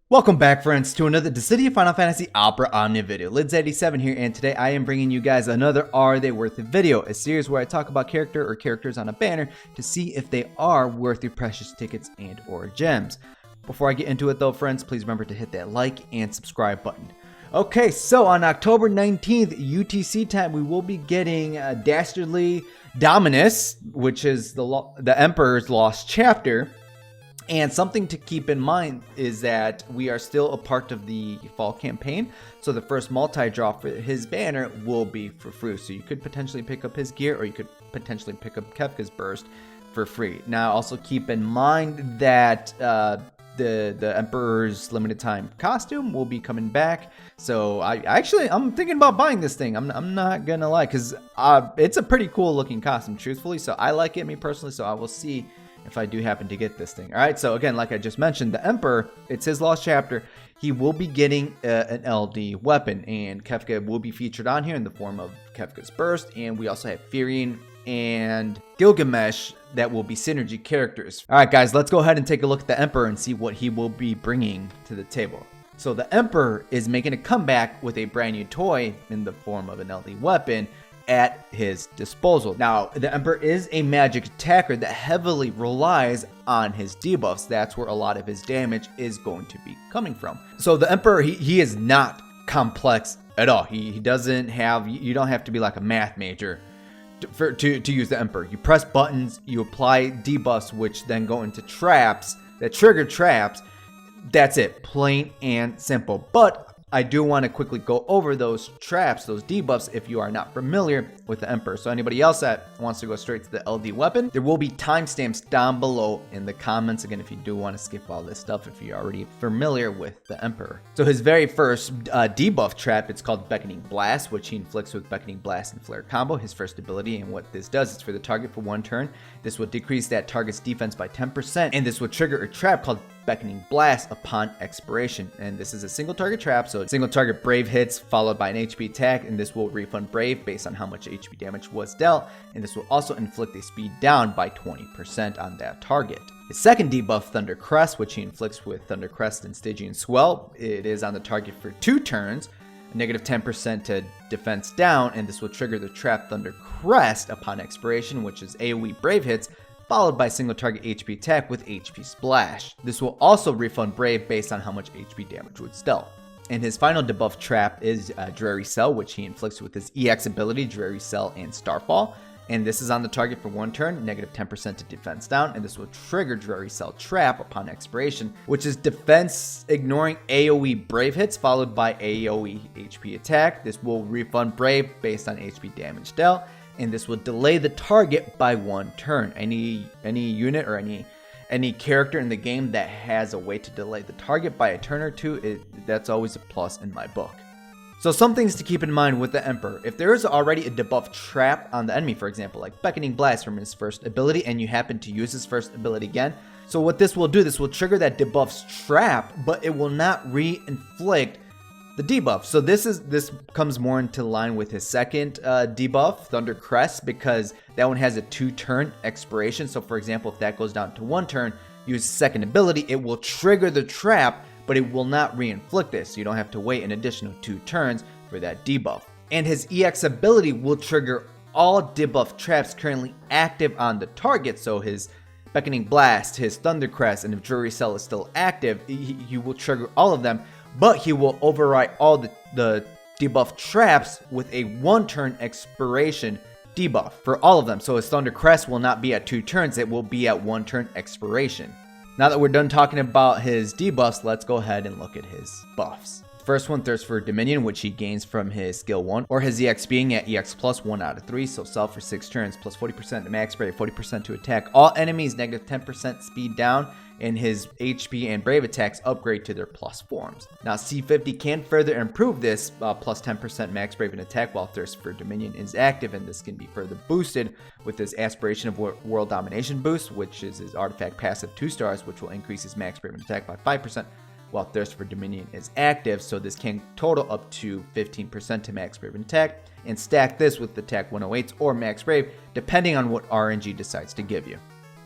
Welcome back, friends, to another Dissidia Final Fantasy Opera Omnia video. Lids87 here, and today I am bringing you guys another Are They Worth It video, a series where I talk about character or characters on a banner to see if they are worth your precious tickets and or gems. Before I get into it though, friends, please remember to hit that like and subscribe button. Okay, so on October 19th, UTC time, we will be getting Dastardly Dominus, which is the Emperor's Lost Chapter. And something to keep in mind is that we are still a part of the fall campaign, so the first multi-draw for his banner will be for free. So you could potentially pick up his gear, or you could potentially pick up Kefka's Burst for free. Now, also keep in mind that the Emperor's limited time costume will be coming back. So I'm thinking about buying this thing. I'm not gonna lie, because it's a pretty cool looking costume, truthfully. So I like it, me personally. So I will see if I do happen to get this thing. All right, so again, like I just mentioned, the Emperor, it's his lost chapter. He will be getting an LD weapon, and Kefka will be featured on here in the form of Kefka's Burst, and we also have Furion and Gilgamesh that will be synergy characters. All right, guys, let's go ahead and take a look at the Emperor and see what he will be bringing to the table. So the Emperor is making a comeback with a brand new toy in the form of an LD weapon at his disposal. Now, the Emperor is a magic attacker that heavily relies on his debuffs. That's where a lot of his damage is going to be coming from. So the Emperor, he is not complex at all. He doesn't have, you don't have to be like a math major to use the Emperor. You press buttons, you apply debuffs, which then go into traps that trigger traps. That's it, plain and simple. But I do want to quickly go over those traps, those debuffs, if you are not familiar with the Emperor. So anybody else that wants to go straight to the LD weapon, there will be timestamps down below in the comments. Again, if you do want to skip all this stuff, if you're already familiar with the Emperor. So his very first debuff trap, it's called Beckoning Blast, which he inflicts with Beckoning Blast and Flare combo, his first ability. And what this does is for the target for one turn, this will decrease that target's defense by 10%, and this will trigger a trap called Beckoning Blast upon expiration. And this is a single target trap, so single target Brave hits followed by an HP attack, and this will refund Brave based on how much HP damage was dealt, and this will also inflict a speed down by 20% on that target. His second debuff, Thunder Crest, which he inflicts with Thunder Crest and Stygian Swell, it is on the target for 2 turns, a negative 10% to defense down, and this will trigger the trap Thunder Crest upon expiration, which is AoE Brave hits followed by single target HP attack with HP Splash. This will also refund Brave based on how much HP damage was dealt. And his final debuff trap is Dreary Cell, which he inflicts with his EX ability, Dreary Cell and Starfall. And this is on the target for 1 turn, negative 10% to defense down, and this will trigger Dreary Cell Trap upon expiration, which is defense ignoring AoE Brave hits followed by AoE HP attack. This will refund Brave based on HP damage dealt, and this will delay the target by 1 turn. Any unit or any character in the game that has a way to delay the target by a turn or two, that's always a plus in my book. So some things to keep in mind with the Emperor. If there is already a debuff trap on the enemy, for example, like Beckoning Blast from his first ability, and you happen to use his first ability again, so what this will do, this will trigger that debuff's trap, but it will not re-inflict the debuff. So this comes more into line with his second debuff, Thunder Crest, because that one has a 2-turn expiration. So for example, if that goes down to 1 turn, use his second ability, it will trigger the trap, but it will not re-inflict this. So you don't have to wait an additional 2 turns for that debuff. And his EX ability will trigger all debuff traps currently active on the target. So his Beckoning Blast, his Thunder Crest, and if Dreary Cell is still active, he will trigger all of them, but he will override all the debuff traps with a 1-turn expiration debuff for all of them. So his Thunder Crest will not be at 2 turns, it will be at 1-turn expiration. Now that we're done talking about his debuffs, let's go ahead and look at his buffs. First one, Thirst for Dominion, which he gains from his skill 1, or his EX being at EX plus 1 out of 3, so Cell for 6 turns, plus 40% to max Brave, 40% to attack all enemies, negative 10% speed down, and his HP and Brave attacks upgrade to their plus forms. Now C50 can further improve this, plus 10% max Brave and attack while Thirst for Dominion is active, and this can be further boosted with his Aspiration of World Domination boost, which is his artifact passive 2 stars, which will increase his max Brave and attack by 5%. While Thirst for Dominion is active, so this can total up to 15% to max Brave and attack, and stack this with attack 108s or max Brave, depending on what RNG decides to give you.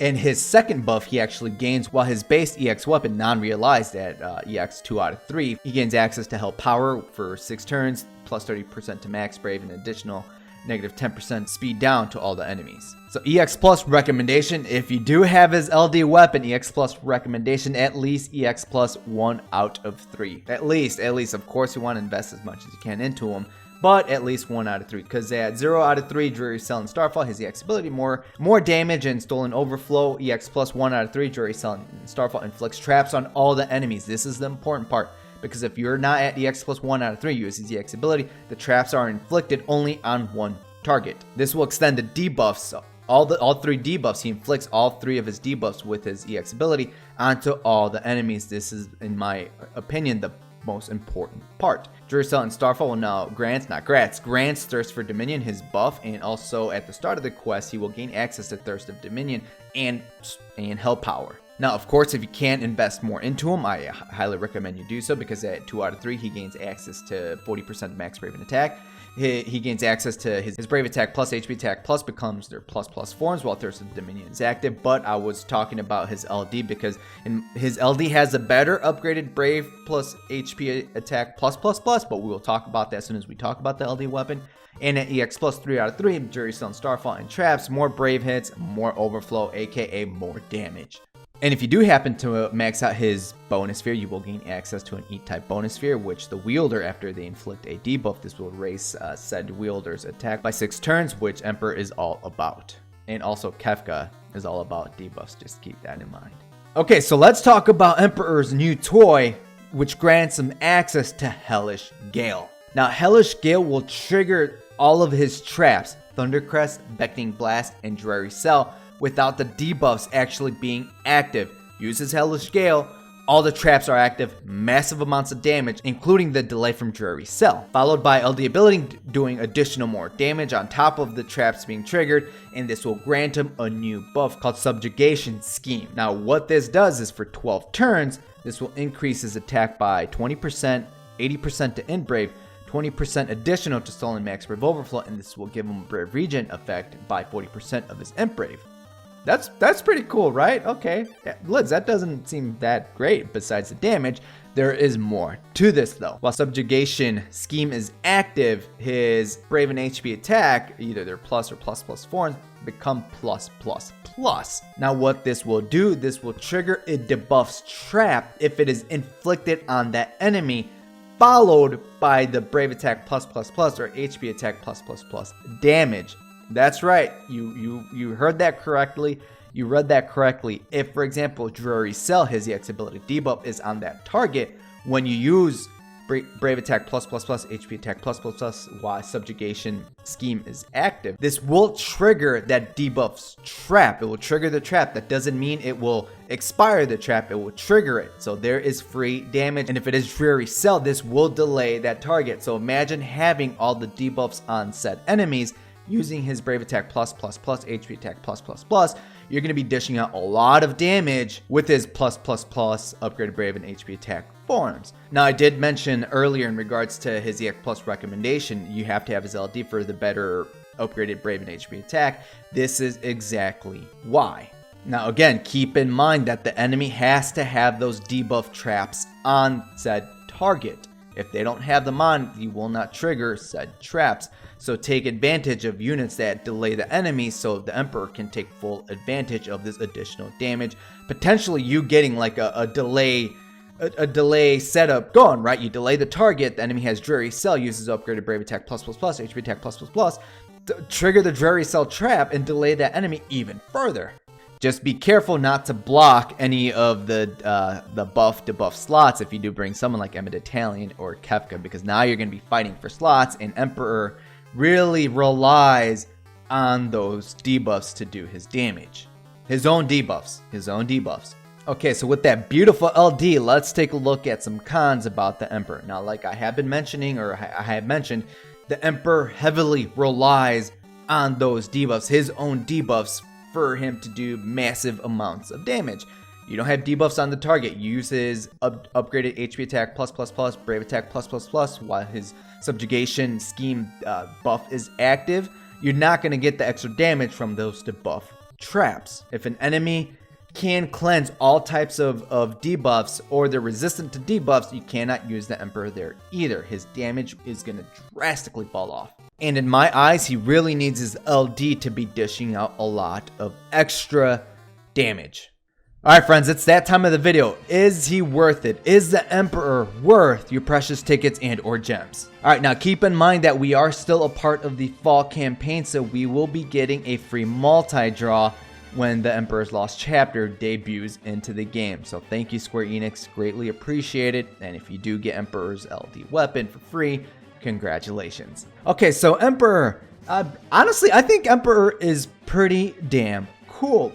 And his second buff he actually gains while his base EX weapon non-realized at EX 2 out of 3. He gains access to Hell Power for 6 turns, plus 30% to Max Brave, and additional negative 10% speed down to all the enemies. So EX Plus recommendation, if you do have his LD weapon, EX Plus recommendation, at least EX Plus 1 out of 3. At least, of course you want to invest as much as you can into him, but at least 1 out of 3, because at 0 out of 3, Dreary Cell and Starfall, his EX ability, more damage and Stolen Overflow. EX Plus 1 out of 3, Dreary Cell and Starfall inflicts traps on all the enemies. This is the important part, because if you're not at EX Plus 1 out of 3, use his EX ability, the traps are inflicted only on one target. This will extend the debuffs, so all 3 debuffs, he inflicts all 3 of his debuffs with his EX ability onto all the enemies. This is, in my opinion, the most important part. Duracell and Starfall will now grants Thirst for Dominion, his buff, and also at the start of the quest, he will gain access to Thirst of Dominion and Hell Power. Now, of course, if you can invest more into him, I highly recommend you do so, because at 2 out of 3, he gains access to 40% Max Brave and Attack. He gains access to his Brave Attack plus HP Attack plus becomes their plus forms while Thirst of Dominion is active. But I was talking about his LD, because his LD has a better upgraded Brave plus HP Attack plus, but we will talk about that as soon as we talk about the LD weapon. And at EX Plus 3 out of 3, Jury Stone, Starfall, and Traps, more Brave hits, more Overflow, aka more damage. And if you do happen to max out his bonus sphere, you will gain access to an E-type bonus sphere, which the wielder, after they inflict a debuff, this will raise said wielder's attack by 6 turns, which Emperor is all about. And also Kefka is all about debuffs, just keep that in mind. Okay, so let's talk about Emperor's new toy, which grants him access to Hellish Gale. Now, Hellish Gale will trigger all of his traps, Thundercrest, Beckoning Blast, and Dreary Cell, without the debuffs actually being active. Uses Hellish Gale, all the traps are active, massive amounts of damage, including the delay from Dreary Cell, followed by LD ability doing additional more damage on top of the traps being triggered, and this will grant him a new buff called Subjugation Scheme. Now, what this does is for 12 turns, this will increase his attack by 20%, 80% to End Brave, 20% additional to Stolen Max Brave Overflow, and this will give him a Brave Regen effect by 40% of his End Brave. That's pretty cool, right? Okay, Lids, that doesn't seem that great. Besides the damage, there is more to this though. While Subjugation Scheme is active, his Brave and HP attack, either their plus or plus forms, become plus. Now what this will do, this will trigger a debuffs trap if it is inflicted on that enemy, followed by the Brave attack plus or HP attack plus damage. That's right, you heard that correctly. You read that correctly. If, for example, Dreary Cell, his EX ability debuff is on that target, when you use Brave attack plus HP attack plus while Subjugation Scheme is active, this will trigger that debuffs trap. It will trigger the trap. That doesn't mean it will expire the trap, it will trigger it. So there is free damage, and if it is Dreary Cell, this will delay that target. So imagine having all the debuffs on said enemies, using his Brave attack plus HP attack plus, you're going to be dishing out a lot of damage with his plus upgraded Brave and HP attack forms. Now, I did mention earlier in regards to his EX Plus recommendation, you have to have his LD for the better upgraded Brave and HP attack. This is exactly why. Now, again, keep in mind that the enemy has to have those debuff traps on said target. If they don't have them on, you will not trigger said traps. So take advantage of units that delay the enemy so the Emperor can take full advantage of this additional damage. Potentially you getting like a delay setup going, right? You delay the target, the enemy has Dreary Cell, uses upgraded Brave attack plus, HP attack plus, trigger the Dreary Cell trap and delay that enemy even further. Just be careful not to block any of the buff debuff slots if you do bring someone like Emmet Italian or Kefka, because now you're going to be fighting for slots, and Emperor really relies on those debuffs to do his damage. His own debuffs. Okay, so with that beautiful LD, let's take a look at some cons about the Emperor. Now, like I have been mentioning, or I have mentioned, the Emperor heavily relies on those debuffs, his own debuffs, for him to do massive amounts of damage. You don't have debuffs on the target. You use his upgraded HP attack plus, Brave attack plus, while his Subjugation Scheme buff is active. You're not going to get the extra damage from those debuff traps. If an enemy can cleanse all types of debuffs or they're resistant to debuffs, you cannot use the Emperor there either. His damage is going to drastically fall off. And in my eyes, he really needs his LD to be dishing out a lot of extra damage. Alright friends, it's that time of the video. Is he worth it? Is the Emperor worth your precious tickets and or gems? Alright, now keep in mind that we are still a part of the fall campaign, so we will be getting a free multi-draw when the Emperor's Lost Chapter debuts into the game. So thank you Square Enix, greatly appreciate it. And if you do get Emperor's LD weapon for free, congratulations. Okay, so Emperor, honestly, I think Emperor is pretty damn cool.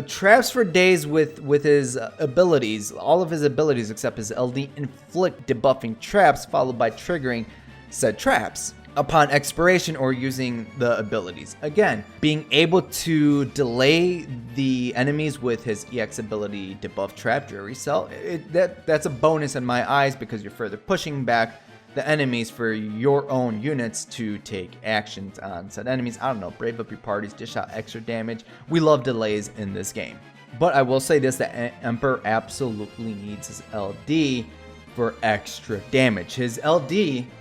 Traps for days with his abilities, all of his abilities except his LD inflict debuffing traps followed by triggering said traps upon expiration or using the abilities. Again, being able to delay the enemies with his EX ability debuff trap Jury Cell, that's a bonus in my eyes because you're further pushing back the enemies for your own units to take actions on said enemies. I don't know, brave up your parties, dish out extra damage. We love delays in this game. But I will say this, the Emperor absolutely needs his LD for extra damage. His LD,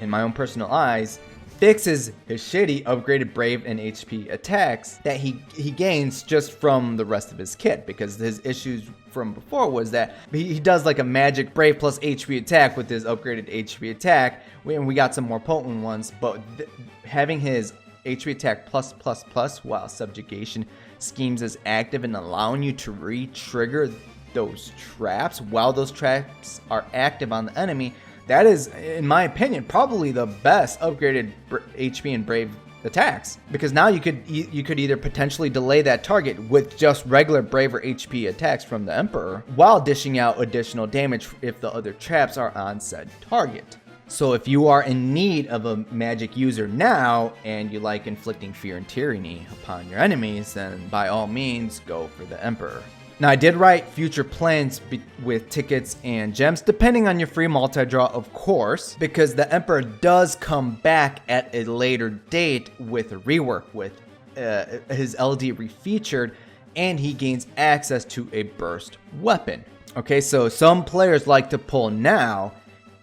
in my own personal eyes, fixes his shitty upgraded brave and HP attacks that he gains just from the rest of his kit, because his issues from before was that he does like a magic brave plus HP attack with his upgraded HP attack, and we got some more potent ones, but having his HP attack plus while subjugation schemes is active and allowing you to re-trigger those traps while those traps are active on the enemy, that is, in my opinion, probably the best upgraded HP and brave attacks, because now you could either potentially delay that target with just regular brave or HP attacks from the Emperor while dishing out additional damage if the other traps are on said target. So if you are in need of a magic user now and you like inflicting fear and tyranny upon your enemies, then by all means go for the Emperor. Now, I did write future plans with tickets and gems, depending on your free multi-draw, of course, because the Emperor does come back at a later date with a rework, with his LD refeatured, and he gains access to a burst weapon. Okay, so some players like to pull now,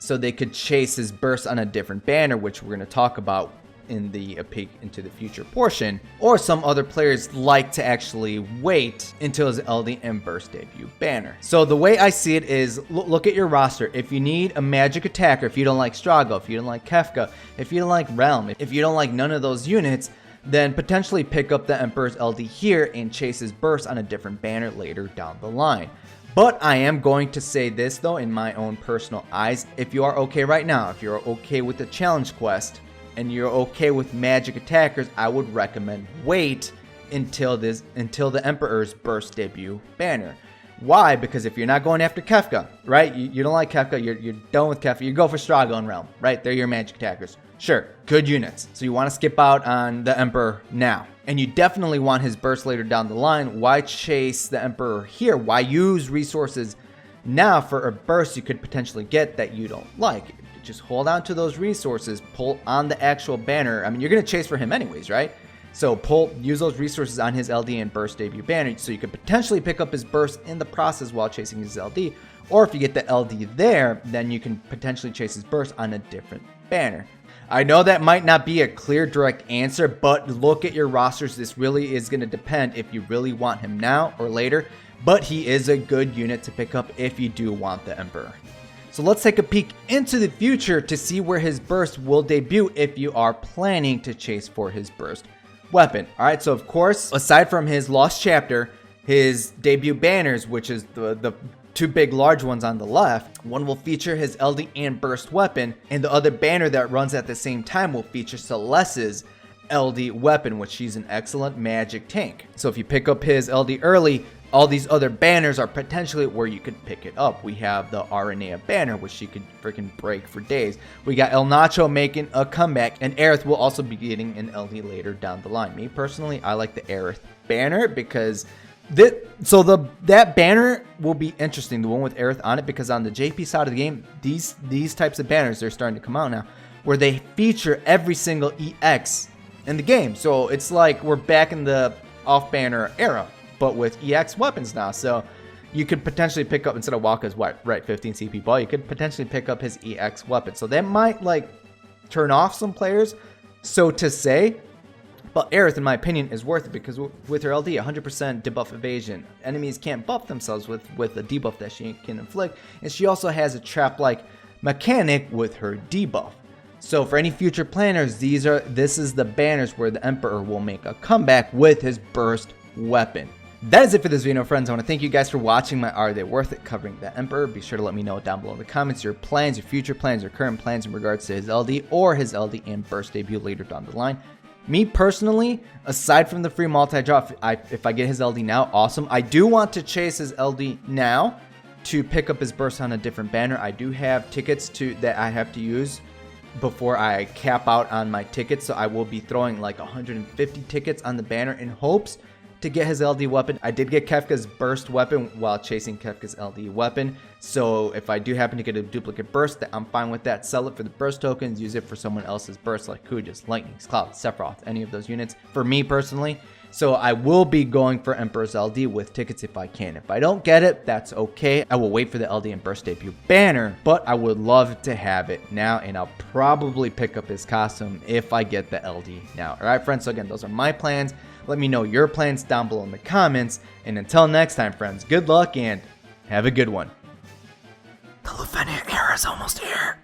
so they could chase his burst on a different banner, which we're going to talk about in the peek into the future portion, or some other players like to actually wait until his LD and burst debut banner. So the way I see it is, look at your roster. If you need a magic attacker, if you don't like Strago, if you don't like Kefka, if you don't like Realm, if you don't like none of those units, then potentially pick up the Emperor's LD here and chase his burst on a different banner later down the line. But I am going to say this though, in my own personal eyes, if you are okay right now, if you're okay with the challenge quest, and you're okay with magic attackers, I would recommend wait until the Emperor's burst debut banner. Why? Because if you're not going after Kefka, right? You don't like Kefka, you're done with Kefka, you go for Strago and Realm, right? They're your magic attackers. Sure, good units. So you want to skip out on the Emperor now. And you definitely want his burst later down the line. Why chase the Emperor here? Why use resources now for a burst you could potentially get that you don't like? Just hold on to those resources, pull on the actual banner. I mean, you're going to chase for him anyways, right? So use those resources on his LD and burst debut banner, so you could potentially pick up his burst in the process while chasing his LD. Or if you get the LD there, then you can potentially chase his burst on a different banner. I know that might not be a clear, direct answer, but look at your rosters. This really is going to depend if you really want him now or later, but he is a good unit to pick up if you do want the Emperor. So let's take a peek into the future to see where his burst will debut if you are planning to chase for his burst weapon. Alright, so of course, aside from his Lost Chapter, his debut banners, which is the two big large ones on the left, one will feature his LD and burst weapon, and the other banner that runs at the same time will feature Celeste's LD weapon, which she's an excellent magic tank. So if you pick up his LD early, all these other banners are potentially where you could pick it up. We have the Aranea banner, which she could freaking break for days. We got El Nacho making a comeback, and Aerith will also be getting an LD later down the line. Me personally, I like the Aerith banner because that banner will be interesting, the one with Aerith on it, because on the JP side of the game, these types of banners, they're starting to come out now, where they feature every single EX in the game. So it's like we're back in the off-banner era. but with EX weapons now. So you could potentially pick up, instead of Waka's right 15 CP ball, you could potentially pick up his EX weapon. So that might like turn off some players, so to say. But Aerith, in my opinion, is worth it because with her LD, 100% debuff evasion. Enemies can't buff themselves with a debuff that she can inflict. And she also has a trap-like mechanic with her debuff. So for any future planners, this is the banners where the Emperor will make a comeback with his burst weapon. That is it for this video, friends. I want to thank you guys for watching my Are They Worth It covering the Emperor. Be sure to let me know down below in the comments your plans, your future plans, your current plans in regards to his LD or his LD and burst debut later down the line. Me personally, aside from the free multi-draw, if I get his LD now, awesome. I do want to chase his LD now to pick up his burst on a different banner. I do have tickets that I have to use before I cap out on my tickets, so I will be throwing like 150 tickets on the banner in hopes to get his LD weapon. I did get Kefka's burst weapon while chasing Kefka's LD weapon, so if I do happen to get a duplicate burst, I'm fine with that. Sell it for the burst tokens, use it for someone else's burst like Kuja's, Lightning's, Cloud, Sephiroth, any of those units for me personally. So I will be going for Emperor's LD with tickets if I can. If I don't get it, that's okay. I will wait for the LD and burst debut banner, but I would love to have it now, and I'll probably pick up his costume if I get the LD now. All right, friends, so again, those are my plans. Let me know your plans down below in the comments. And until next time, friends, good luck and have a good one. The Lufenia era is almost here.